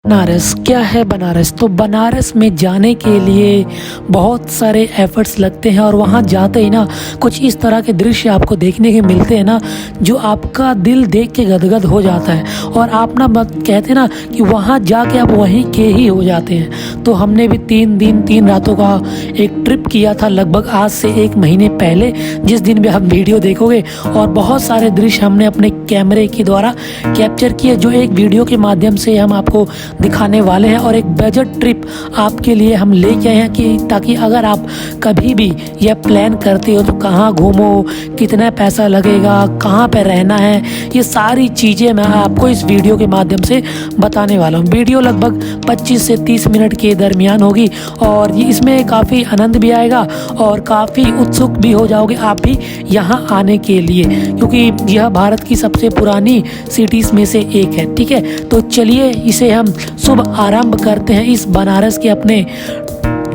बनारस क्या है? बनारस तो बनारस में जाने के लिए बहुत सारे एफर्ट्स लगते हैं और वहाँ जाते ही ना कुछ इस तरह के दृश्य आपको देखने के मिलते हैं ना, जो आपका दिल देख के गदगद हो जाता है और आप ना मत कहते ना कि वहाँ जाके आप वहीं के ही हो जाते हैं। तो हमने भी 3 दिन 3 रातों का एक ट्रिप किया था लगभग आज से 1 महीने पहले, जिस दिन भी आप वीडियो देखोगे, और बहुत सारे दृश्य हमने अपने कैमरे के द्वारा कैप्चर किए जो एक वीडियो के माध्यम से हम आपको दिखाने वाले हैं। और एक बजट ट्रिप आपके लिए हम लेके आए हैं कि ताकि अगर आप कभी भी यह प्लान करते हो तो कहाँ घूमो, कितना पैसा लगेगा, कहाँ पे रहना है, ये सारी चीज़ें मैं आपको इस वीडियो के माध्यम से बताने वाला हूँ। वीडियो लगभग 25 से 30 मिनट के दरमियान होगी और ये इसमें काफ़ी आनंद भी आएगा और काफ़ी उत्सुक भी हो जाओगे आप भी यहाँ आने के लिए, क्योंकि यह भारत की सबसे पुरानी सिटीज़ में से एक है। ठीक है, तो चलिए इसे हम शुभ आरंभ करते हैं इस बनारस के अपने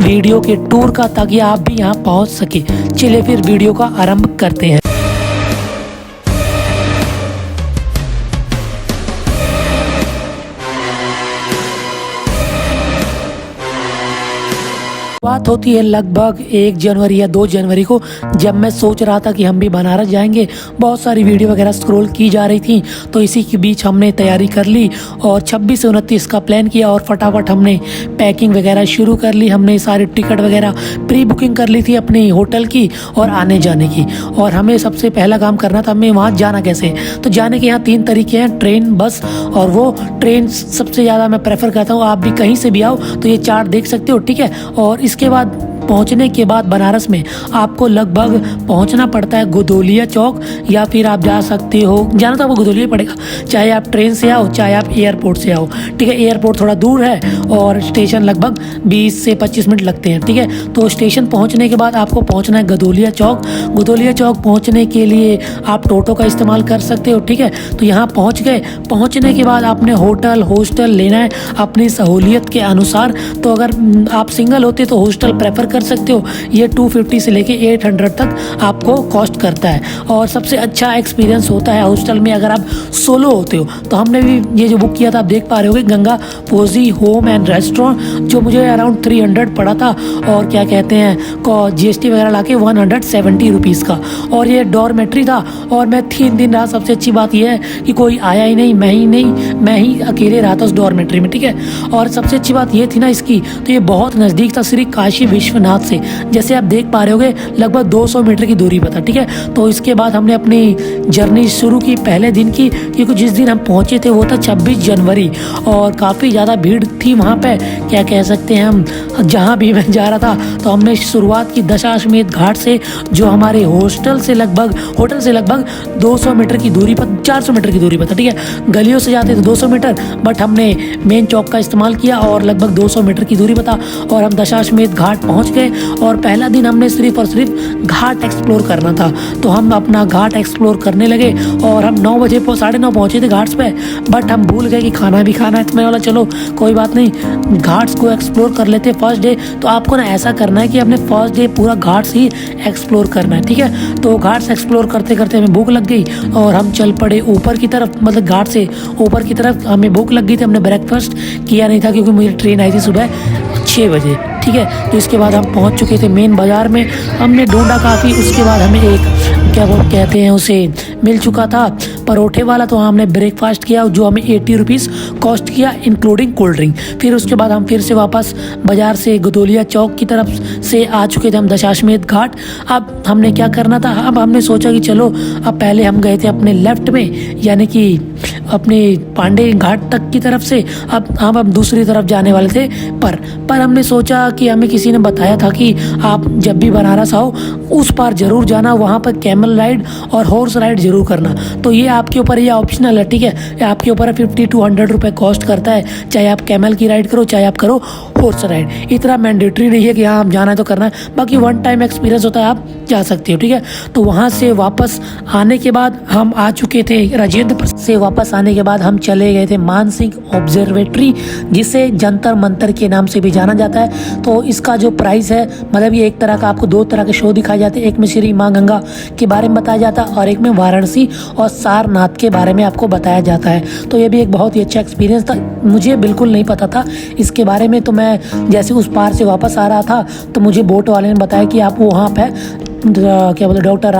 वीडियो के टूर का, ताकि आप भी यहाँ पहुँच सके। चलिए फिर वीडियो का आरंभ करते हैं। बात होती है लगभग 1 जनवरी या 2 जनवरी को, जब मैं सोच रहा था कि हम भी बनारस जाएंगे। बहुत सारी वीडियो वगैरह स्क्रॉल की जा रही थी, तो इसी के बीच हमने तैयारी कर ली और 26 से 29 का प्लान किया और फटाफट हमने पैकिंग वगैरह शुरू कर ली। हमने सारी टिकट वगैरह प्री बुकिंग कर ली थी अपने होटल की और आने जाने की। और हमें सबसे पहला काम करना था हमें वहाँ जाना कैसे। तो जाने के यहाँ 3 तरीके हैं, ट्रेन, बस, और वो ट्रेन सबसे ज़्यादा मैं प्रेफर करता हूँ। आप भी कहीं से भी आओ तो ये चार्ट देख सकते हो। ठीक है, और इसके बाद पहुंचने के बाद बनारस में आपको लगभग पहुंचना पड़ता है गोदोलिया चौक, या फिर आप जा सकते हो, जाना तो आपको गोदोलिया पड़ेगा, चाहे आप ट्रेन से आओ चाहे आप एयरपोर्ट से आओ। ठीक है, एयरपोर्ट थोड़ा दूर है और स्टेशन लगभग 20 से 25 मिनट लगते हैं। ठीक है, तो स्टेशन पहुंचने के बाद आपको पहुंचना है गोदोलिया चौक। गोदोलिया चौक पहुंचने के लिए आप टोटो का इस्तेमाल कर सकते हो। ठीक है, तो यहाँ पहुँच गए। पहुँचने के बाद आपने होटल हॉस्टल लेना है अपनी सहूलियत के अनुसार। तो अगर आप सिंगल होते तो हॉस्टल प्रेफर कर सकते हो। ये 250 से लेके 800 तक आपको कॉस्ट करता है और सबसे अच्छा एक्सपीरियंस होता है हॉस्टल में अगर आप सोलो होते हो। तो हमने भी ये जो बुक किया था आप देख पा रहे होगे, गंगा पोजी होम एंड रेस्टोरेंट, जो मुझे अराउंड 300 पड़ा था और क्या कहते हैं GST वगैरह लाके 170 रुपीज़ का। और ये डॉर्मेट्री था और मैं 3 दिन रहा। सबसे अच्छी बात यह है कि कोई आया ही नहीं, मैं ही अकेले रहा था उस डॉर्मेट्री में। ठीक है, और सबसे अच्छी बात ये थी ना इसकी, तो ये बहुत नज़दीक था श्री काशी विश्वनाथ से। जैसे आप देख पा रहे होगे लगभग 200 मीटर की दूरी पर था। ठीक है, तो इसके बाद हमने अपनी जर्नी शुरू की पहले दिन की, क्योंकि जिस दिन हम पहुंचे थे वो था 26 जनवरी और काफ़ी ज़्यादा भीड़ थी वहाँ पे। क्या कह सकते हैं हम, जहाँ भी मैं जा रहा था तो हमने शुरुआत की दशाश्वमेध घाट से, जो हमारे होटल से लगभग 200 मीटर की दूरी पर, 400 मीटर की दूरी पर था। ठीक है, गलियों से जाते थे 200 मीटर, बट हमने मेन चौक का इस्तेमाल किया और लगभग 200 मीटर की दूरी पर था और हम दशाश्वमेध घाट पहुँच गए। और पहला दिन हमने सिर्फ और सिर्फ घाट एक्सप्लोर करना था, तो हम अपना घाट एक्सप्लोर करने लगे और हम 9 बजे 9:30 पहुंचे थे घाट्स पे, बट हम भूल गए कि खाना भी खाना है। तो मैं बोला चलो कोई बात नहीं, घाट्स को एक्सप्लोर कर लेते फर्स्ट डे। तो आपको ना ऐसा करना है कि अपने फर्स्ट डे पूरा घाट्स ही एक्सप्लोर करना है। ठीक है, तो घाट्स एक्सप्लोर करते करते हमें भूख लग गई और हम चल पड़े ऊपर की तरफ, मतलब घाट से ऊपर की तरफ हमें भूख लग गई थी। हमने ब्रेकफास्ट किया नहीं था क्योंकि मेरी ट्रेन आई थी सुबह 6 बजे। ठीक है, तो इसके बाद हम पहुंच चुके थे मेन बाज़ार में। हमने ढूंढा काफ़ी, उसके बाद हमें एक क्या वो कहते हैं उसे मिल चुका था परोठे वाला, तो हमने ब्रेकफास्ट किया जो हमें 80 रुपीज़ कॉस्ट किया इंक्लूडिंग कोल्ड ड्रिंक। फिर उसके बाद हम फिर से वापस बाज़ार से गोदोलिया चौक की तरफ से आ चुके थे हम दशाश्वमेध घाट। अब हमने क्या करना था, अब हमने सोचा कि चलो अब पहले हम गए थे अपने लेफ्ट में, यानी कि अपने पांडे घाट तक की तरफ से। अब हम दूसरी तरफ जाने वाले थे, पर हमने सोचा कि हमें किसी ने बताया था कि आप जब भी बनारस आओ उस पार ज़रूर जाना, वहाँ पर कैमल राइड और हॉर्स राइड ज़रूर करना। तो ये आपके ऊपर, ये ऑप्शनल है। ठीक है, ये आपके ऊपर है, 50 to 100 रुपये कॉस्ट करता है, चाहे आप कैमल की राइड करो चाहे आप करो हॉर्स राइड। इतना मैंडेटरी नहीं है कि हाँ आप जाना है तो करना है, बाकी 1 टाइम एक्सपीरियंस होता है। आप जा सकते हो। ठीक है, तो वहाँ से वापस आने के बाद हम आ चुके थे राजेंद्र से वापस आने के बाद हम चले गए थे मानसिंह ऑब्जर्वेटरी, जिसे जंतर मंतर के नाम से भी जाना जाता है। तो इसका जो प्राइस है, मतलब ये एक तरह का आपको दो तरह के शो दिखाए जाते हैं, एक में श्री माँ गंगा के बारे में बताया जाता है और एक में वाराणसी और सारनाथ के बारे में आपको बताया जाता है। तो ये भी एक बहुत ही अच्छा एक्सपीरियंस था, मुझे बिल्कुल नहीं पता था इसके बारे में। तो मैं जैसे उस पार से वापस आ रहा था तो मुझे बोट वाले ने बताया कि आप वहाँ पे क्या बोलते डॉक्टर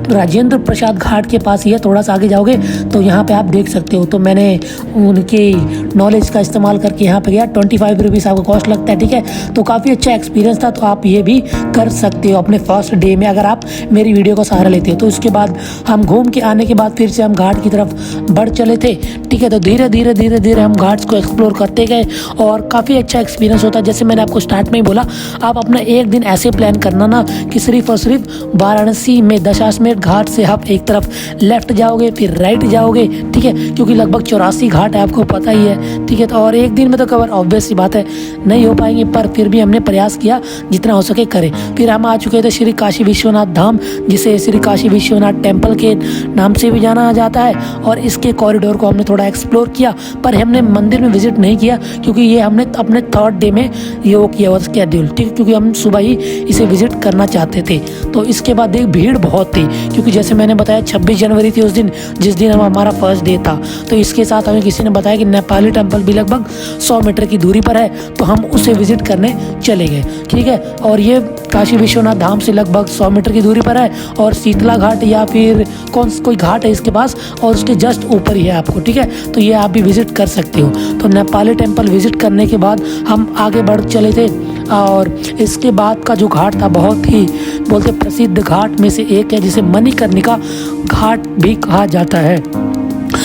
राजेंद्र प्रसाद घाट के पास ही है, थोड़ा सा आगे जाओगे तो यहाँ पे आप देख सकते हो। तो मैंने उनकी नॉलेज का इस्तेमाल करके यहाँ पे गया। 25 रुपीज़ आपको कॉस्ट लगता है। ठीक है, तो काफ़ी अच्छा एक्सपीरियंस था। तो आप ये भी कर सकते हो अपने फर्स्ट डे में, अगर आप मेरी वीडियो का सहारा लेते हो। तो उसके बाद हम घूम के आने के बाद फिर से हम घाट की तरफ बढ़ चले थे। ठीक है, तो धीरे धीरे धीरे धीरे हम घाट्स को एक्सप्लोर करते गए और काफ़ी अच्छा एक्सपीरियंस होता है। जैसे मैंने आपको स्टार्ट में ही बोला, आप अपना एक दिन ऐसे प्लान करना ना कि सिर्फ और सिर्फ वाराणसी में दशाश्वमेध घाट से आप एक तरफ लेफ्ट जाओगे फिर राइट जाओगे। ठीक है, क्योंकि लगभग 84 घाट है, आपको पता ही है। ठीक है, तो और एक दिन में तो कवर ऑब्वियस सी बात है नहीं हो पाएंगे, पर फिर भी हमने प्रयास किया जितना हो सके करें। फिर हम आ चुके थे श्री काशी विश्वनाथ धाम, जिसे श्री काशी विश्वनाथ टेम्पल के नाम से भी जाना जाता है। और इसके कॉरिडोर को हमने थोड़ा एक्सप्लोर किया, पर हमने मंदिर में विजिट नहीं किया क्योंकि ये हमने अपने थर्ड डे में ये वो किया हुआ स्केड्यूल। ठीक है, क्योंकि हम सुबह ही इसे विजिट करना चाहते थे। तो इसके बाद एक भीड़ बहुत थी, क्योंकि जैसे मैंने बताया 26 जनवरी थी उस दिन, जिस दिन हमारा फर्स्ट डे था। तो इसके साथ हमें किसी ने बताया कि नेपाली टेम्पल भी लगभग 100 मीटर की दूरी पर है, तो हम उसे विजिट करने चले गए। ठीक है, और ये काशी विश्वनाथ धाम से लगभग 100 मीटर की दूरी पर है और शीतला घाट या फिर कोई घाट है इसके पास और उसके जस्ट ऊपर ही है आपको। ठीक है, तो ये आप भी विजिट कर सकते हो। तो नेपाली टेम्पल विजिट करने के बाद हम आगे बढ़ चले थे और इसके बाद का जो घाट था बहुत ही बोलते प्रसिद्ध घाट में से एक है, जिसे मणिकर्णिका घाट भी कहा जाता है।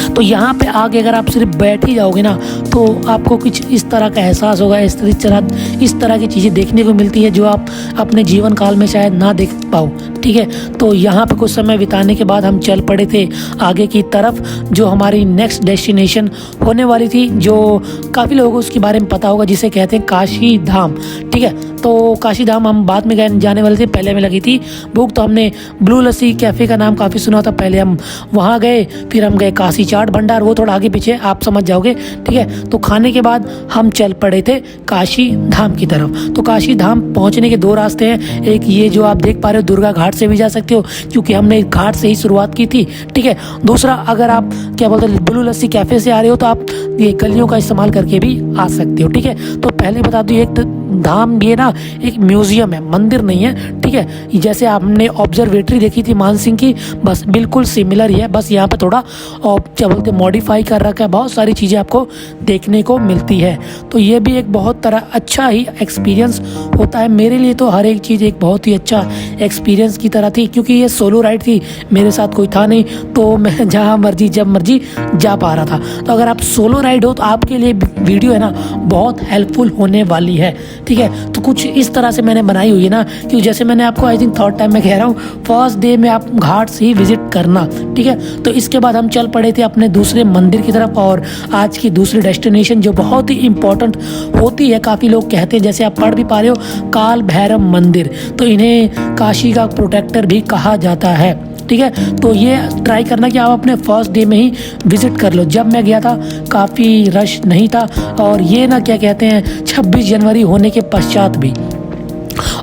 तो यहाँ पे आगे अगर आप सिर्फ बैठ ही जाओगे ना तो आपको कुछ इस तरह का एहसास होगा, इस तरह की चीज़ें देखने को मिलती है जो आप अपने जीवन काल में शायद ना देख पाओ। ठीक है, तो यहाँ पे कुछ समय बिताने के बाद हम चल पड़े थे आगे की तरफ, जो हमारी नेक्स्ट डेस्टिनेशन होने वाली थी, जो काफ़ी लोगों को उसके बारे में पता होगा, जिसे कहते हैं काशी धाम। ठीक है, तो काशी धाम हम बाद में जाने वाले थे, पहले में लगी थी भूख। तो हमने ब्लू लस्सी कैफ़े का नाम काफ़ी सुना था, पहले हम वहाँ गए, फिर हम गए काशी चाट भंडार, वो थोड़ा आगे पीछे आप समझ जाओगे। ठीक है, तो खाने के बाद हम चल पड़े थे काशी धाम की तरफ। तो काशी धाम पहुँचने के दो रास्ते हैं, एक ये जो आप देख पा रहे हो दुर्गा घाट से भी जा सकते हो, क्योंकि हमने घाट से ही शुरुआत की थी। ठीक है, दूसरा अगर आप क्या बोलते हैं ब्लू लस्सी कैफ़े से आ रहे हो तो आप ये गलियों का इस्तेमाल करके भी आ सकते हो। ठीक है, तो पहले बता दूँ एक धाम ये ना एक म्यूजियम है, मंदिर नहीं है। ठीक है, जैसे आपने ऑब्जर्वेटरी देखी थी मानसिंह की, बस बिल्कुल सिमिलर ही है, बस यहाँ पे थोड़ा क्या बोलते मॉडिफाई कर रखा है, बहुत सारी चीज़ें आपको देखने को मिलती है। तो ये भी एक बहुत तरह अच्छा ही एक्सपीरियंस होता है। मेरे लिए तो हर एक चीज़ एक बहुत ही अच्छा एक्सपीरियंस की तरह थी, क्योंकि ये सोलो राइड थी, मेरे साथ कोई था नहीं, तो मैं जहाँ मर्जी जब मर्जी जा पा रहा था। तो अगर आप सोलो राइड हो तो आपके लिए वीडियो है ना बहुत हेल्पफुल होने वाली है। ठीक है, तो कुछ इस तरह से मैंने बनाई हुई है ना, क्योंकि जैसे मैंने आपको आई थिंक थर्ड टाइम मैं कह रहा हूँ, फर्स्ट डे में आप घाट से ही विजिट करना। ठीक है, तो इसके बाद हम चल पड़े थे अपने दूसरे मंदिर की तरफ, और आज की दूसरी डेस्टिनेशन जो बहुत ही इंपॉर्टेंट होती है, काफ़ी लोग कहते हैं, जैसे आप पढ़ भी पा रहे हो, काल भैरव मंदिर, तो इन्हें काशी का प्रोटेक्टर भी कहा जाता है। ठीक है, तो ये ट्राई करना कि आप अपने फर्स्ट डे में ही विज़िट कर लो। जब मैं गया था काफ़ी रश नहीं था, और ये ना क्या कहते हैं 26 जनवरी होने के पश्चात भी,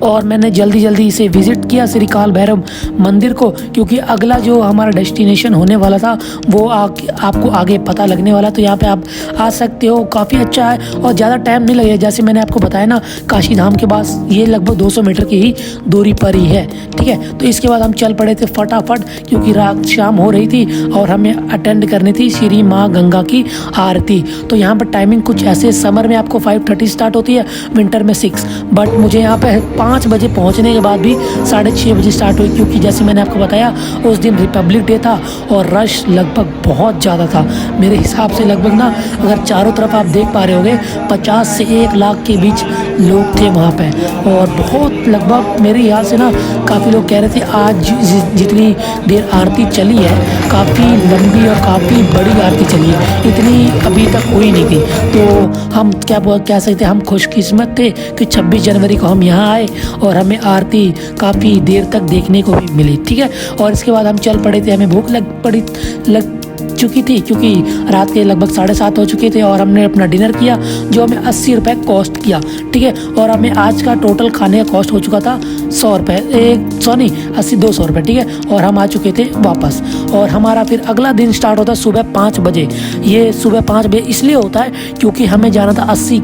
और मैंने जल्दी जल्दी इसे विज़िट किया श्री काल भैरव मंदिर को, क्योंकि अगला जो हमारा डेस्टिनेशन होने वाला था वो आपको आगे पता लगने वाला। तो यहाँ पे आप आ सकते हो, काफ़ी अच्छा है और ज़्यादा टाइम नहीं लगेगा। जैसे मैंने आपको बताया ना, काशी धाम के पास ये लगभग 200 मीटर की ही दूरी पर ही है। ठीक है, तो इसके बाद हम चल पड़े थे फटाफट, क्योंकि रात शाम हो रही थी और हमें अटेंड करनी थी श्री माँ गंगा की आरती। तो यहाँ पर टाइमिंग कुछ ऐसे, समर में आपको 5:30 स्टार्ट होती है, विंटर में 6, बट मुझे यहाँ पे 5 बजे पहुंचने के बाद भी 6:30 बजे स्टार्ट हुई, क्योंकि जैसे मैंने आपको बताया उस दिन रिपब्लिक डे था और रश लगभग बहुत ज़्यादा था। मेरे हिसाब से लगभग ना, अगर चारों तरफ आप देख पा रहे होंगे, 50 से 1 लाख के बीच लोग थे वहाँ पे, और बहुत लगभग मेरे याद से ना काफ़ी लोग कह रहे थे आज जितनी देर आरती चली है काफ़ी लंबी और काफ़ी बड़ी आरती चली है, इतनी अभी तक हुई नहीं थी। तो हम क्या कह सकते हैं, हम खुशकिस्मत थे कि 26 जनवरी को हम यहाँ आए और हमें आरती काफ़ी देर तक देखने को भी मिली, ठीक है। और इसके बाद हम चल पड़े थे, हमें भूख लग चुकी थी क्योंकि रात के लगभग 7:30 हो चुके थे और हमने अपना डिनर किया जो हमें 80 रुपये कॉस्ट किया, ठीक है। और हमें आज का टोटल खाने का कॉस्ट हो चुका था 100 रुपये, 200 रुपये, ठीक है। और हम आ चुके थे वापस और हमारा फिर अगला दिन स्टार्ट होता है सुबह 5 बजे। ये सुबह 5 बजे इसलिए होता है क्योंकि हमें जाना था 80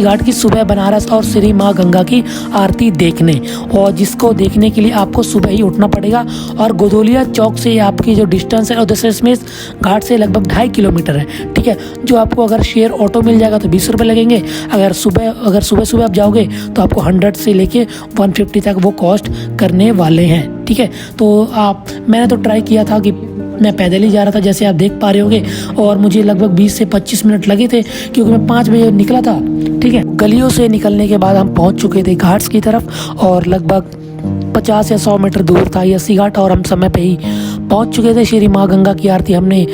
घाट की सुबह बनारस और श्री माँ गंगा की आरती देखने, और जिसको देखने के लिए आपको सुबह ही उठना पड़ेगा। और गोदोलिया चौक से आपकी जो डिस्टेंस है और दशमेश घाट से लगभग 2.5 किलोमीटर है, ठीक है। जो आपको अगर शेयर ऑटो मिल जाएगा तो 20 रुपये लगेंगे। अगर सुबह आप जाओगे तो आपको 100 से लेके 150 तक वो कॉस्ट करने वाले हैं, ठीक है। तो मैंने तो ट्राई किया था कि मैं पैदल ही जा रहा था जैसे आप देख पा रहे होगे, और मुझे लगभग 20 से 25 मिनट लगे थे क्योंकि मैं 5 बजे निकला था, ठीक है। गलियों से निकलने के बाद हम पहुंच चुके थे घाट्स की तरफ और लगभग 50 या 100 मीटर दूर था ये 80 घाट, और हम समय पे ही पहुंच चुके थे। श्री माँ गंगा की आरती हमने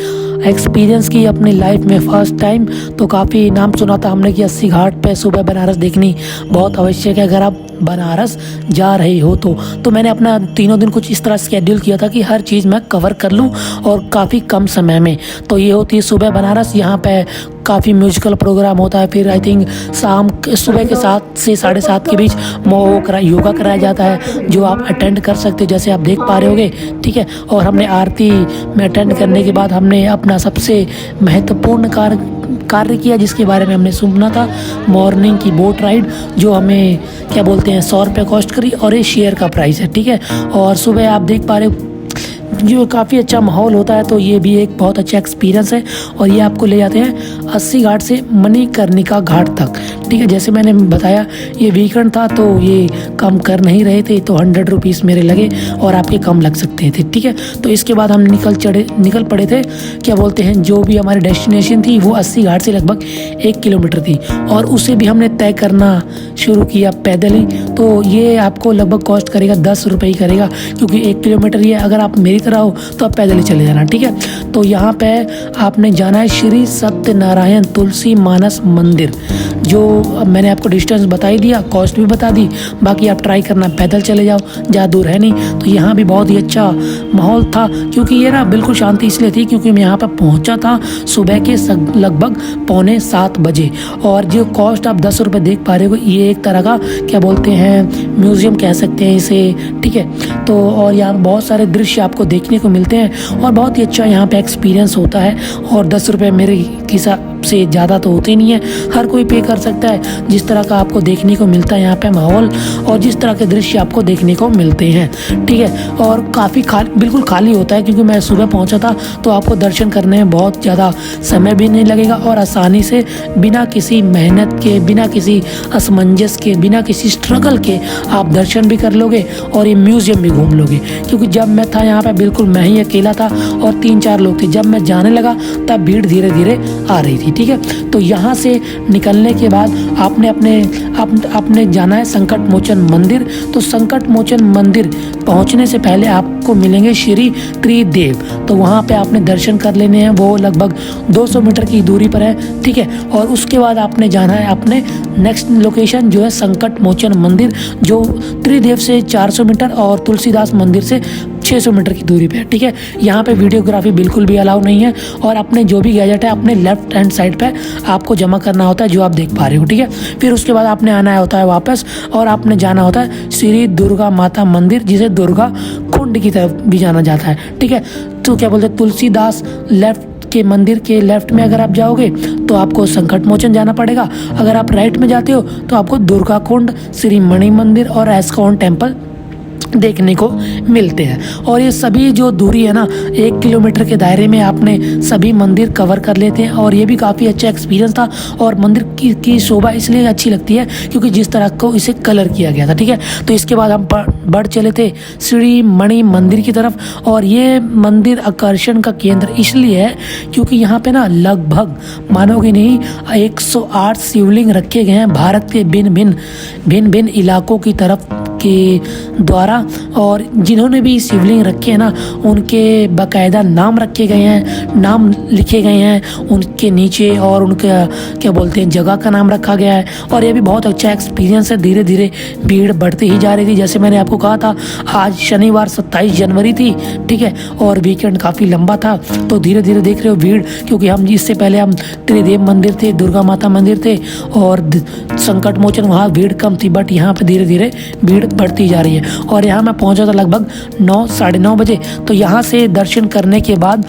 एक्सपीरियंस की अपनी लाइफ में फर्स्ट टाइम, तो काफ़ी नाम सुना था हमने कि 80 घाट पे सुबह बनारस देखनी बहुत आवश्यक है अगर आप बनारस जा रहे हो तो मैंने अपना तीनों दिन कुछ इस तरह शेड्यूल किया था कि हर चीज़ मैं कवर कर लूँ और काफ़ी कम समय में। तो ये होती है सुबह बनारस, यहाँ पे काफ़ी म्यूजिकल प्रोग्राम होता है। फिर आई थिंक सुबह के 7 से 7:30 के बीच योगा कराया जाता है जो आप अटेंड कर सकते हो जैसे आप देख पा रहे होगे, ठीक है। और हमने आरती में अटेंड करने के बाद हमने अपना सबसे महत्वपूर्ण कार्य किया जिसके बारे में हमने सुना था, मॉर्निंग की बोट राइड जो हमें क्या बोलते हैं 100 रुपये कॉस्ट करी, और ये शेयर का प्राइस है, ठीक है। और सुबह आप देख पा रहे हो जो काफ़ी अच्छा माहौल होता है, तो ये भी एक बहुत अच्छा एक्सपीरियंस है। और ये आपको ले जाते हैं 80 घाट से मणिकर्णिका घाट तक, ठीक है। जैसे मैंने बताया ये वीकेंड था तो ये कम कर नहीं रहे थे, तो 100 रुपीज़ मेरे लगे और आपके कम लग सकते थे, ठीक है। तो इसके बाद हम निकल पड़े थे, क्या बोलते हैं, जो भी हमारी डेस्टिनेशन थी वो 80 घाट से लगभग 1 किलोमीटर थी, और उसे भी हमने तय करना शुरू किया पैदल ही। तो ये आपको लगभग कॉस्ट करेगा 10 रुपये ही करेगा क्योंकि 1 किलोमीटर ये, अगर आप मेरी तरह हो तो आप पैदल ही चले जाना, ठीक है। तो यहाँ पे आपने जाना है श्री सत्यनारायण तुलसी मानस मंदिर, जो मैंने आपको डिस्टेंस बता ही दिया, कॉस्ट भी बता दी, बाकी आप ट्राई करना पैदल चले जाओ, ज़्यादा दूर है नहीं। तो यहाँ भी बहुत ही अच्छा माहौल था क्योंकि ये ना बिल्कुल शांति इसलिए थी क्योंकि मैं यहाँ पर पहुँचा था सुबह के लगभग 6:45 बजे, और जो कॉस्ट आप 10 रुपये देख पा रहे हो ये एक तरह का क्या बोलते हैं म्यूज़ियम कह सकते हैं इसे, ठीक है। तो और यहाँ बहुत सारे दृश्य आपको देखने को मिलते हैं और बहुत ही अच्छा यहाँ पे एक्सपीरियंस होता है। और 10 रुपये मेरे हिसाब से ज़्यादा तो होते नहीं है, हर कोई पे कर सकता है। जिस तरह का आपको देखने को मिलता है यहाँ पे माहौल और जिस तरह के दृश्य आपको देखने को मिलते हैं, ठीक है। और काफ़ी बिल्कुल खाली होता है क्योंकि मैं सुबह पहुँचा था, तो आपको दर्शन करने में बहुत ज़्यादा समय भी नहीं लगेगा और आसानी से बिना किसी मेहनत के, बिना किसी असमंजस के, बिना किसी स्ट्रगल के आप दर्शन भी कर लोगे और ये म्यूज़ियम भी घूम लोगे। क्योंकि जब मैं था यहाँ पे बिल्कुल मैं ही अकेला था और 3-4 लोग थे, जब मैं जाने लगा तब भीड़ धीरे धीरे आ रही थी, ठीक है। तो यहाँ से निकलने के बाद आपने जाना है संकट मोचन मंदिर। तो संकट मोचन मंदिर पहुँचने से पहले आपको मिलेंगे श्री त्रिदेव, तो वहाँ पे आपने दर्शन कर लेने हैं, वो लगभग 200 मीटर की दूरी पर है, ठीक है। और उसके बाद आपने जाना है अपने नेक्स्ट लोकेशन जो है संकट मोचन मंदिर, जो त्रिदेव से 400 मीटर और तुलसीदास मंदिर से 600 मीटर की दूरी पे है, ठीक है। यहाँ पे वीडियोग्राफी बिल्कुल भी अलाउ नहीं है और अपने जो भी गैजेट है अपने लेफ्ट हैंड साइड पे आपको जमा करना होता है जो आप देख पा रहे हो, ठीक है। फिर उसके बाद आपने आना होता है वापस और आपने जाना होता है श्री दुर्गा माता मंदिर, जिसे दुर्गा कुंड की तरफ भी जाना जाता है, ठीक है। तो क्या बोलते हैं तुलसीदास के मंदिर के लेफ्ट में अगर आप जाओगे तो आपको संकट मोचन जाना पड़ेगा, अगर आप राइट में जाते हो तो आपको दुर्गा कुंड, श्री मणि मंदिर और एस्कॉन टेम्पल देखने को मिलते हैं। और ये सभी जो दूरी है ना 1 किलोमीटर के दायरे में आपने सभी मंदिर कवर कर लेते हैं और ये भी काफ़ी अच्छा एक्सपीरियंस था। और मंदिर की शोभा इसलिए अच्छी लगती है क्योंकि जिस तरह को इसे कलर किया गया था, ठीक है। तो इसके बाद हम बढ़ चले थे श्री मणि मंदिर की तरफ, और ये मंदिर आकर्षण का केंद्र इसलिए है क्योंकि यहाँ पे ना लगभग मानोगे नहीं 108 शिवलिंग रखे गए हैं भारत के भिन्न भिन्न इलाकों की तरफ के द्वारा। और जिन्होंने भी शिवलिंग रखे हैं ना, उनके बाकायदा नाम रखे गए हैं, नाम लिखे गए हैं उनके नीचे, और उनका क्या बोलते हैं जगह का नाम रखा गया है। और ये भी बहुत अच्छा एक्सपीरियंस है। धीरे धीरे भीड़ बढ़ती ही जा रही थी। जैसे मैंने आपको कहा था, आज शनिवार 27 जनवरी थी, ठीक है, और वीकेंड काफ़ी लंबा था। तो धीरे धीरे देख रहे हो भीड़, क्योंकि हम इससे पहले हम त्रिदेव मंदिर थे, दुर्गा माता मंदिर थे, और संकट मोचन वहाँ भीड़ कम थी, बट यहाँ पे धीरे धीरे भीड़ बढ़ती जा रही है। और यहाँ मैं पहुँचा था लगभग 9 साढ़े 9 बजे। तो यहाँ से दर्शन करने के बाद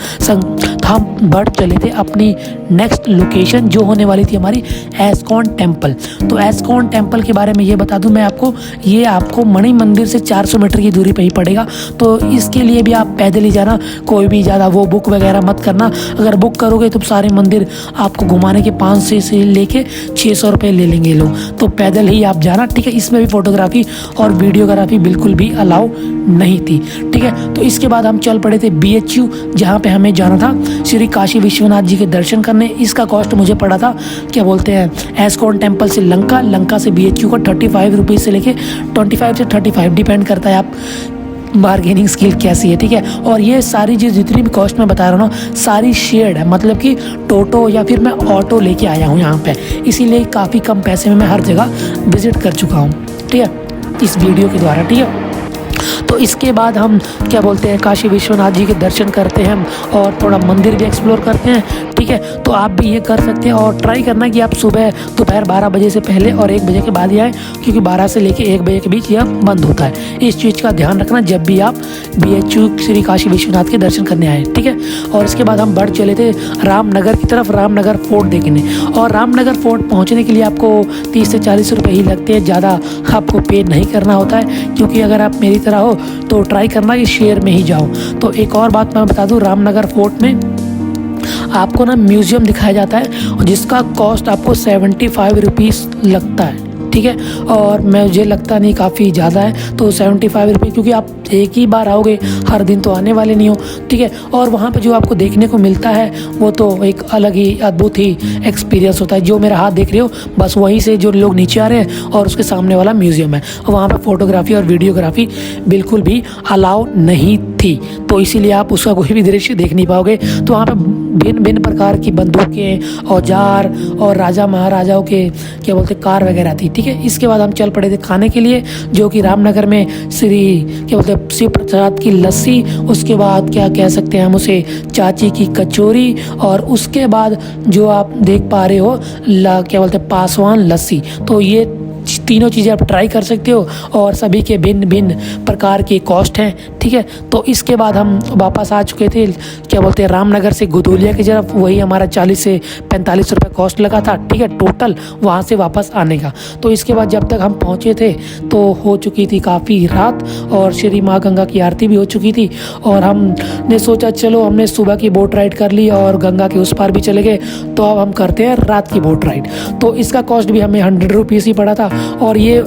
हम बढ़ चले थे अपनी नेक्स्ट लोकेशन, जो होने वाली थी हमारी एस्कॉन टेम्पल। तो एस्कॉन टेम्पल के बारे में ये बता दूं मैं आपको, ये आपको मणि मंदिर से 400 मीटर की दूरी पे ही पड़ेगा। तो इसके लिए भी आप पैदल ही जाना, कोई भी ज़्यादा वो बुक वगैरह मत करना। अगर बुक करोगे तो सारे मंदिर आपको घुमाने के 500 से लेके 600 रुपये ले लेंगे लोग। तो पैदल ही आप जाना, ठीक है। इसमें भी फोटोग्राफी और वीडियोग्राफी बिल्कुल भी अलाउ नहीं थी, ठीक है। तो इसके बाद हम चल पड़े थे BHU, जहाँ पे हमें जाना था श्री काशी विश्वनाथ जी के दर्शन करने। इसका कॉस्ट मुझे पड़ा था, क्या बोलते हैं, एस्कॉन टेम्पल से लंका, लंका से BHU का 35 रुपीज़ से लेके 25 से 35, डिपेंड करता है आप बार्गेनिंग स्किल कैसी है, ठीक है। और ये सारी चीज़ जितनी भी कॉस्ट मैं बता रहा हूँ ना, सारी शेयर्ड है, मतलब कि टोटो या फिर मैं ऑटो लेके आया हूँ यहाँ पे, इसीलिए काफ़ी कम पैसे में मैं हर जगह विजिट कर चुका हूँ, ठीक है, इस वीडियो के द्वारा, ठीक है। तो इसके बाद हम क्या बोलते हैं काशी विश्वनाथ जी के दर्शन करते हैं और थोड़ा मंदिर भी एक्सप्लोर करते हैं, ठीक है। तो आप भी ये कर सकते हैं और ट्राई करना कि आप सुबह दोपहर 12 बजे से पहले और 1 बजे के बाद ही आएँ, क्योंकि 12 से लेकर 1 बजे के बीच यह बंद होता है। इस चीज़ का ध्यान रखना जब भी आप BHU श्री काशी विश्वनाथ के दर्शन करने आए, ठीक है। और इसके बाद हम बढ़ चले थे रामनगर की तरफ, रामनगर फोर्ट देखने। और रामनगर फोर्ट पहुँचने के लिए आपको 30 से 40 रुपये ही लगते हैं, ज़्यादा आपको पे नहीं करना होता है, क्योंकि अगर आप मेरी तरह हो तो ट्राई करना कि शेयर में ही जाओ। तो एक और बात मैं बता दूं, रामनगर फोर्ट में आपको ना म्यूज़ियम दिखाया जाता है, जिसका कॉस्ट आपको 75 रुपीज़ लगता है, ठीक है। और मुझे लगता नहीं काफ़ी ज़्यादा है, तो 75 रुपये, क्योंकि आप एक ही बार आओगे, हर दिन तो आने वाले नहीं हो, ठीक है। और वहाँ पे जो आपको देखने को मिलता है वो तो एक अलग ही अद्भुत ही एक्सपीरियंस होता है। जो मेरा हाथ देख रहे हो, बस वहीं से जो लोग नीचे आ रहे हैं और उसके सामने वाला म्यूज़ियम है, वहाँ पर फोटोग्राफी और वीडियोग्राफी बिल्कुल भी अलाउ नहीं थी, तो इसीलिए आप उसका कोई भी दृश्य देख नहीं पाओगे। तो वहाँ पर भिन्न भिन्न प्रकार की बंदूकें, औजार और राजा महाराजाओं के क्या बोलते कार वगैरह थी, ठीक है। इसके बाद हम चल पड़े थे खाने के लिए, जो कि रामनगर में श्री क्या बोलते शिव प्रसाद की लस्सी, उसके बाद क्या कह सकते हैं हम उसे, चाची की कचौरी, और उसके बाद जो आप देख पा रहे हो क्या बोलते पासवान लस्सी। तो ये तीनों चीज़ें आप ट्राई कर सकते हो और सभी के भिन्न भिन्न प्रकार की कॉस्ट हैं, ठीक है। तो इसके बाद हम वापस आ चुके थे, क्या बोलते हैं, रामनगर से गुदौलिया की तरफ। वही हमारा 40 से 45 रुपये कॉस्ट लगा था, ठीक है, टोटल वहाँ से वापस आने का। तो इसके बाद जब तक हम पहुँचे थे तो हो चुकी थी काफ़ी रात, और श्री माँ गंगा की आरती भी हो चुकी थी। और हमने सोचा चलो, हमने सुबह की बोट राइड कर ली और गंगा के उस पार भी चले गए, तो अब हम करते हैं रात की बोट राइड। तो इसका कॉस्ट भी हमें 100 रुपीज़ ही पड़ा था, और ये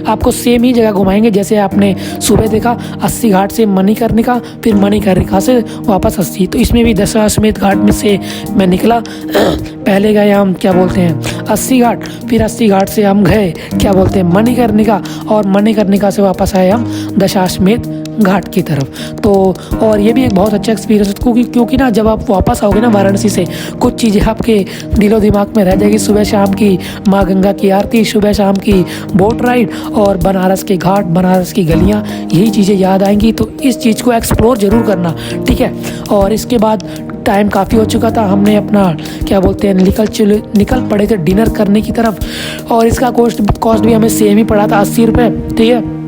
आपको सेम ही जगह घुमाएंगे जैसे आपने सुबह देखा, 80 घाट से मणिकर्णिका, फिर मणिकर्णिका से वापस 80। तो इसमें भी दशाश्वमेध घाट में से मैं निकला, पहले गए हम क्या बोलते हैं 80 घाट, फिर 80 घाट से हम गए क्या बोलते हैं मणिकर्णिका, और मणिकर्णिका से वापस आए हम दशाश्वमेध घाट की तरफ। तो और ये भी एक बहुत अच्छा एक्सपीरियंस, क्योंकि ना जब आप वापस आओगे ना वाराणसी से, कुछ चीज़ें आपके दिलो दिमाग में रह जाएगी। सुबह शाम की माँ गंगा की आरती, सुबह शाम की बोट राइड, और बनारस के घाट, बनारस की गलियाँ, यही चीज़ें याद आएंगी। तो इस चीज़ को एक्सप्लोर ज़रूर करना, ठीक है। और इसके बाद टाइम काफ़ी हो चुका था, हमने अपना क्या बोलते हैं निकल पड़े थे डिनर करने की तरफ। और इसका कॉस्ट भी हमें सेम ही पड़ा था, 80 रुपये, ठीक है।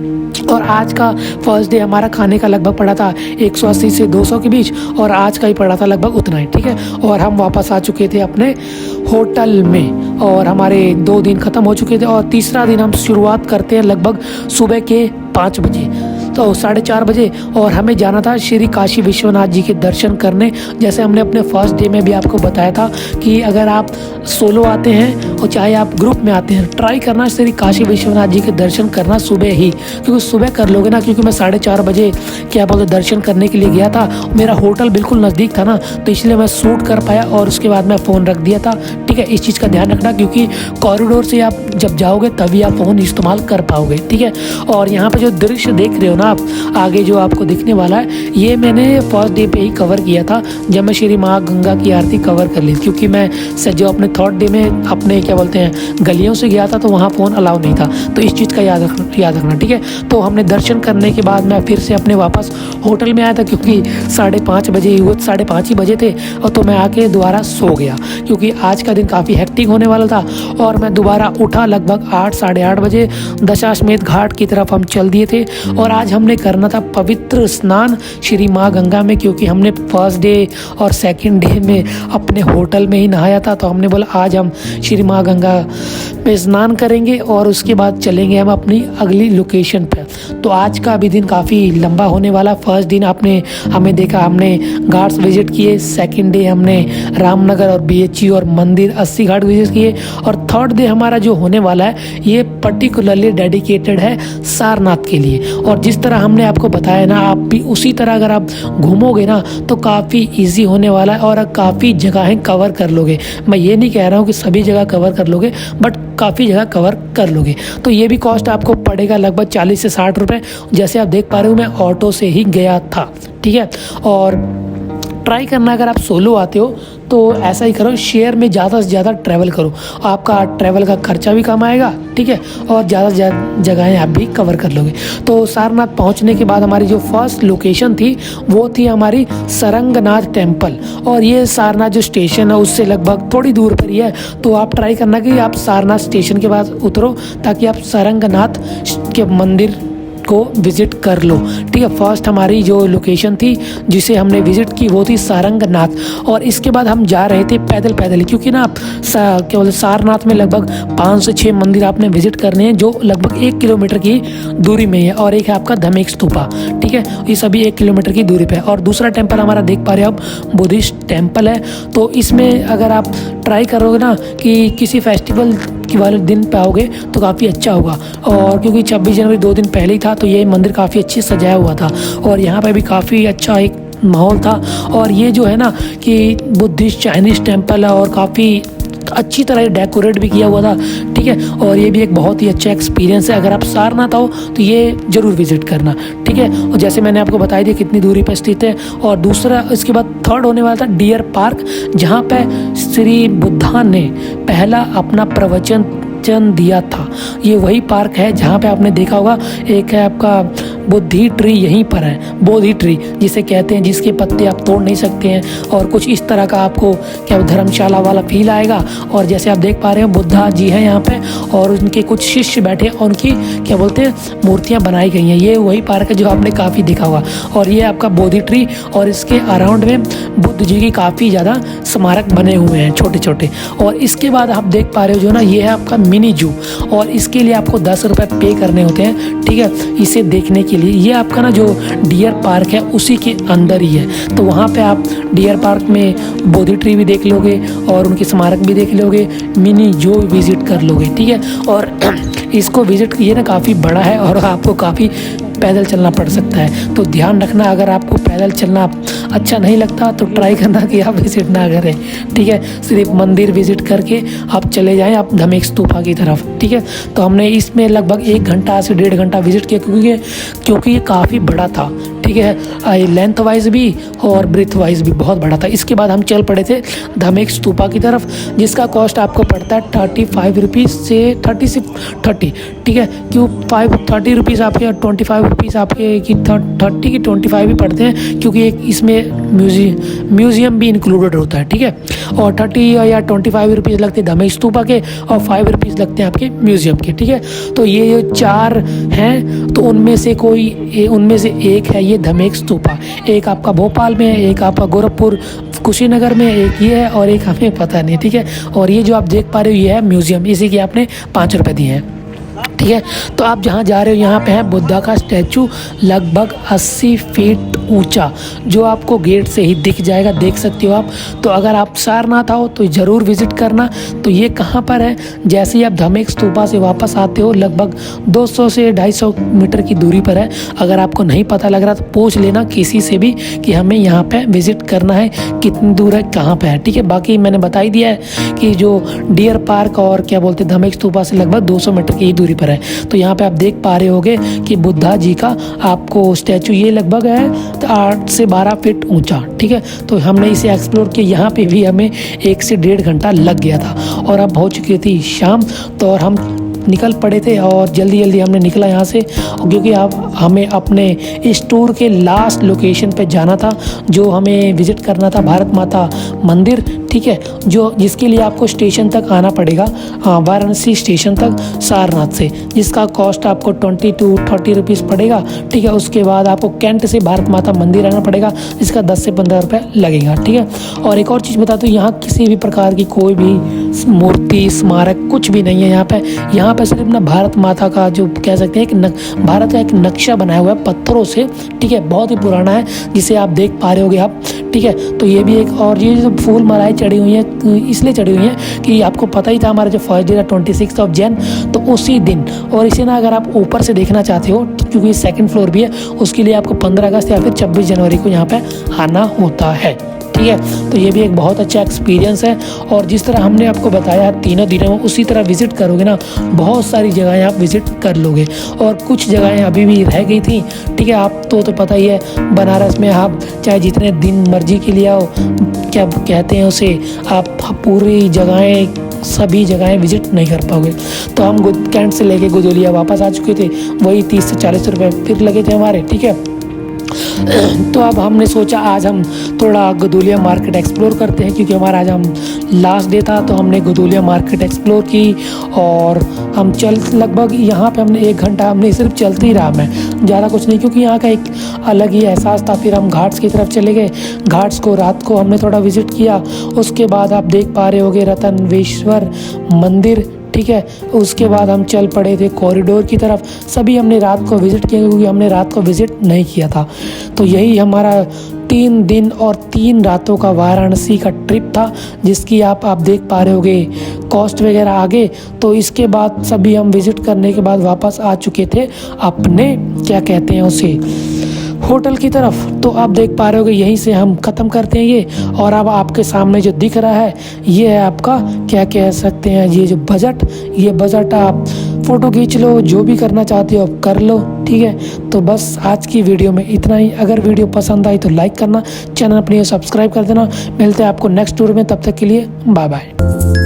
और आज का फर्स्ट डे हमारा खाने का लगभग पड़ा था 180 से 200 के बीच, और आज का ही पड़ा था लगभग उतना ही, ठीक है। और हम वापस आ चुके थे अपने होटल में, और हमारे 2 दिन ख़त्म हो चुके थे। और तीसरा दिन हम शुरुआत करते हैं लगभग सुबह के 5 बजे। तो 4:30 बजे, और हमें जाना था श्री काशी विश्वनाथ जी के दर्शन करने। जैसे हमने अपने फर्स्ट डे में भी आपको बताया था कि अगर आप सोलो आते हैं और चाहे आप ग्रुप में आते हैं, ट्राई करना श्री काशी विश्वनाथ जी के दर्शन करना सुबह ही, क्योंकि सुबह कर लोगे ना, क्योंकि मैं 4:30 बजे क्या बोलते दर्शन करने के लिए गया था। मेरा होटल बिल्कुल नज़दीक था ना, तो इसलिए मैं शूट कर पाया और उसके बाद मैं फ़ोन रख दिया था। ठीक है, इस चीज़ का ध्यान रखना, क्योंकि कॉरिडोर से आप जब जाओगे तभी आप फ़ोन इस्तेमाल कर पाओगे। ठीक है, और यहाँ पे जो दृश्य देख रहे हो ना आप, आगे जो आपको दिखने वाला है, ये मैंने फर्स्ट डे पे ही कवर किया था जब मैं श्री माँ गंगा की आरती कवर कर ली, क्योंकि मैं जो अपने थर्ड डे में अपने क्या बोलते हैं गलियों से गया था, तो वहाँ फ़ोन अलाउ नहीं था। तो इस चीज़ का याद रखना। ठीक है, तो हमने दर्शन करने के बाद मैं फिर से अपने वापस होटल में आया था, क्योंकि 5:30 बजे ही 5:30 ही बजे थे, और तो मैं आके दोबारा सो गया, क्योंकि आज का दिन काफ़ी हेक्टिक होने वाला था। और मैं दोबारा उठा लगभग 8-8:30 बजे। दशाश्वमेध घाट की तरफ हम चल दिए थे, और आज हमने करना था पवित्र स्नान श्री माँ गंगा में, क्योंकि हमने फर्स्ट डे और सेकंड डे में अपने होटल में ही नहाया था। तो हमने बोला आज हम श्री माँ गंगा में स्नान करेंगे और उसके बाद चलेंगे हम अपनी अगली लोकेशन पे। तो आज का भी दिन काफ़ी लंबा होने वाला। फर्स्ट दिन हमें देखा, हमने घाट्स विजिट किए। सेकंड डे हमने रामनगर और BHU और मंदिर 80 घाट विजिट किए, और थर्ड डे हमारा जो होने वाला है ये पर्टिकुलरली डेडिकेटेड है सारनाथ के लिए। और जिस तरह हमने आपको बताया ना, आप भी उसी तरह अगर आप घूमोगे ना तो काफ़ी ईजी होने वाला है, और काफ़ी जगहें कवर कर लोगे। मैं ये नहीं कह रहा हूँ कि सभी जगह कवर कर लोगे, बट काफ़ी जगह कवर कर लोगे। तो ये भी कॉस्ट आपको पड़ेगा लगभग 40 से 60 रुपये। जैसे आप देख पा रहे हो, मैं ऑटो से ही गया था। ठीक है, और ट्राई करना अगर आप सोलो आते हो तो ऐसा ही करो, शेयर में ज़्यादा से ज़्यादा ट्रैवल करो, आपका ट्रैवल का खर्चा भी कम आएगा। ठीक है, और ज़्यादा से ज़्यादा जगहें आप भी कवर कर लोगे। तो सारनाथ पहुंचने के बाद हमारी जो फर्स्ट लोकेशन थी वो थी हमारी सरंगनाथ टेम्पल, और ये सारनाथ जो स्टेशन है उससे लगभग थोड़ी दूर पर ही है। तो आप ट्राई करना कि आप सारनाथ स्टेशन के बाद उतरो, ताकि आप सरंगनाथ के मंदिर को विज़िट कर लो। ठीक है, फर्स्ट हमारी जो लोकेशन थी जिसे हमने विज़िट की वो थी सारंगनाथ, और इसके बाद हम जा रहे थे पैदल, क्योंकि ना क्या बोलते सारनाथ में लगभग 5 से 6 मंदिर आपने विज़िट करने हैं, जो लगभग 1 किलोमीटर की दूरी में है, और एक है आपका धमेक स्तूपा। ठीक है, ये सभी 1 किलोमीटर की दूरी पे है। और दूसरा टेम्पल हमारा देख पा रहे हो आप, बुद्धिस्ट टेम्पल है। तो इसमें अगर आप ट्राई करोगे ना कि किसी फेस्टिवल के वाले दिन पे आओगे तो काफ़ी अच्छा होगा, और क्योंकि 26 जनवरी 2 दिन पहले ही था, तो ये मंदिर काफ़ी अच्छे सजाया हुआ था, और यहाँ पे भी काफ़ी अच्छा एक माहौल था। और ये जो है ना कि बुद्धिस्ट चाइनीज़ टेम्पल है, और काफ़ी अच्छी तरह डेकोरेट भी किया हुआ था। ठीक है, और ये भी एक बहुत ही अच्छा एक्सपीरियंस है। अगर आप सारनाथ आओ तो ये ज़रूर विजिट करना। ठीक है, और जैसे मैंने आपको बताई दिया कितनी दूरी पर स्थित है। और दूसरा इसके बाद थर्ड होने वाला था डियर पार्क, जहाँ पे श्री बुद्धा ने पहला अपना प्रवचन दिया था। ये वही पार्क है जहाँ पे आपने देखा होगा, एक है आपका बुद्धि ट्री, यहीं पर है बोधि ट्री जिसे कहते हैं, जिसके पत्ते आप तोड़ नहीं सकते हैं, और कुछ इस तरह का आपको क्या धर्मशाला वाला फील आएगा। और जैसे आप देख पा रहे हो बुद्धा जी हैं यहाँ पे, और उनके कुछ शिष्य बैठे, और उनकी क्या बोलते हैं मूर्तियाँ बनाई गई हैं। ये वही पार्क है जो आपने काफ़ी देखा हुआ, और ये आपका बोधि ट्री, और इसके अराउंड में बुद्ध जी की काफ़ी ज़्यादा स्मारक बने हुए हैं छोटे छोटे। और इसके बाद आप देख पा रहे हो जो ना, ये है आपका मिनी जू, और इसके लिए आपको 10 रुपये पे करने होते हैं। ठीक है, इसे देखने के लिए ये आपका ना जो डियर पार्क है उसी के अंदर ही है। तो वहाँ पे आप डियर पार्क में बोधि ट्री भी देख लोगे, और उनके स्मारक भी देख लोगे, मिनी जू विजिट कर लोगे। ठीक है, और इसको विजिट किए ना काफ़ी बड़ा है, और आपको काफ़ी पैदल चलना पड़ सकता है। तो ध्यान रखना, अगर आपको पैदल चलना अच्छा नहीं लगता तो ट्राई करना कि आप विजिट ना करें। ठीक है, सिर्फ मंदिर विजिट करके आप चले जाएं आप धमेक स्तूपा की तरफ। ठीक है, तो हमने इसमें लगभग 1 घंटा से 1.5 घंटा विजिट किया, क्योंकि ये काफ़ी बड़ा था। ठीक है, लेंथ वाइज भी और ब्रेथ वाइज भी बहुत बड़ा था। इसके बाद हम चल पड़े थे धमेक स्तूपा की तरफ, जिसका कॉस्ट आपको पड़ता है 35 रुपीज़ से 30 से 30। ठीक है, क्यों 30 रुपीज़ आपके, 25 रुपीज़ आपके की 30 की 25 भी पड़ते हैं, क्योंकि एक इसमें म्यूज़ियम भी इंक्लूडेड होता है। ठीक है, और 30 या 25 रुपीज़ लगते हैं धमेक स्तूपा के, और 5 रुपीज़ लगते हैं आपके म्यूज़ियम के। ठीक है, तो ये जो 4 हैं, तो उनमें से एक है ये धमेक स्तूपा। एक आपका भोपाल में है, एक आपका गोरखपुर कुशीनगर में, एक ये है, और एक हमें पता नहीं। ठीक है, और ये जो आप देख पा रहे हो ये है म्यूज़ियम, इसी के आपने 5 रुपये दिए हैं। ठीक ठीक है। तो आप जहाँ जा रहे हो यहाँ पे है बुद्धा का स्टैचू, लगभग 80 फीट ऊंचा, जो आपको गेट से ही दिख जाएगा, देख सकते हो आप। तो अगर आप सारनाथ आओ तो ज़रूर विज़िट करना। तो ये कहाँ पर है, जैसे ही आप धमेक स्तूपा से वापस आते हो लगभग 200 से 250 मीटर की दूरी पर है। अगर आपको नहीं पता लग रहा तो पूछ लेना किसी से भी कि हमें यहाँ पे विज़िट करना है, कितनी दूर है, कहाँ पे है, ठीक है। बाकी मैंने बता ही दिया है कि जो डियर पार्क और क्या बोलते हैं धमेक स्तूपा से लगभग 200 मीटर की ही दूरी पर है। तो यहाँ पे आप देख पा रहे होगे कि बुद्धा जी का आपको स्टैचू ये लगभग है 8 से 12 फीट ऊंचा, ठीक है। तो हमने इसे एक्सप्लोर किया। यहाँ पे भी हमें 1 से 1.5 घंटा लग गया था और अब हो चुकी थी शाम। तो और हम निकल पड़े थे और जल्दी जल्दी हमने निकला यहाँ से, क्योंकि अब हमें अपने इस टूर के लास्ट लोकेशन पे जाना था, जो हमें विज़िट करना था भारत माता मंदिर, ठीक है, जो जिसके लिए आपको स्टेशन तक आना पड़ेगा, वाराणसी स्टेशन तक सारनाथ से, जिसका कॉस्ट आपको 20 to 30 रुपीज़ पड़ेगा, ठीक है। उसके बाद आपको कैंट से भारत माता मंदिर आना पड़ेगा, जिसका 10 से 15 रुपये लगेगा, ठीक है। और एक और चीज़ बता दूँ, यहाँ किसी भी प्रकार की कोई भी मूर्ति स्मारक कुछ भी नहीं है यहाँ पे सिर्फ ना भारत माता का जो कह सकते हैं कि भारत का एक नक्शा बनाया हुआ है पत्थरों से, ठीक है, बहुत ही पुराना है, जिसे आप देख पा रहे होगे आप, ठीक है। तो ये भी एक, और ये जो फूल मालाएं चढ़ी हुई हैं इसलिए चढ़ी हुई हैं कि आपको पता ही था हमारा जो फर्स्ट डे था 26 जैन, तो उसी दिन। और इसे ना अगर आप ऊपर से देखना चाहते हो, क्योंकि सेकंड फ्लोर भी है, उसके लिए आपको 15 अगस्त या फिर 26 जनवरी को यहाँ पे आना होता है, ठीक है। तो ये भी एक बहुत अच्छा एक्सपीरियंस है। और जिस तरह हमने आपको बताया तीनों दिनों में उसी तरह विज़िट करोगे ना, बहुत सारी जगहें आप विज़िट कर लोगे। और कुछ जगहें अभी भी रह गई थी, ठीक है। आप तो पता ही है बनारस में आप चाहे जितने दिन मर्जी के लिए आओ, क्या कहते हैं उसे, आप पूरी जगहें सभी जगहें विजिट नहीं कर पाओगे। तो हम कैंट से लेके गुदोलिया वापस आ चुके थे, वही 30 से 40 रुपये फिर लगे थे हमारे, ठीक है। तो अब हमने सोचा आज हम थोड़ा गदोलिया मार्केट एक्सप्लोर करते हैं, क्योंकि हमारा आज हम लास्ट डे था। तो हमने गदोलिया मार्केट एक्सप्लोर की और हम चल लगभग यहाँ पे हमने 1 घंटा हमने सिर्फ चलते ही रहा, मैं ज़्यादा कुछ नहीं, क्योंकि यहाँ का एक अलग ही एहसास था। फिर हम घाट्स की तरफ चले गए, घाट्स को रात को हमने थोड़ा विज़िट किया। उसके बाद आप देख पा रहे होगे रतनवेश्वर मंदिर, ठीक है। उसके बाद हम चल पड़े थे कॉरिडोर की तरफ। सभी हमने रात को विज़िट किया, क्योंकि हमने रात को विज़िट नहीं किया था। तो यही हमारा 3 दिन और 3 रातों का वाराणसी का ट्रिप था, जिसकी आप देख पा रहे होगे कॉस्ट वगैरह आगे। तो इसके बाद सभी हम विज़िट करने के बाद वापस आ चुके थे अपने क्या कहते हैं उसे होटल की तरफ। तो आप देख पा रहे होगे यहीं से हम ख़त्म करते हैं ये। और अब आपके सामने जो दिख रहा है ये है आपका क्या कह सकते हैं, ये जो बजट, ये बजट आप फ़ोटो खींच लो, जो भी करना चाहते हो आप कर लो, ठीक है। तो बस आज की वीडियो में इतना ही। अगर वीडियो पसंद आई तो लाइक करना, चैनल अपनी सब्सक्राइब कर देना। मिलते हैं आपको नेक्स्ट टूर में, तब तक के लिए बाय बाय।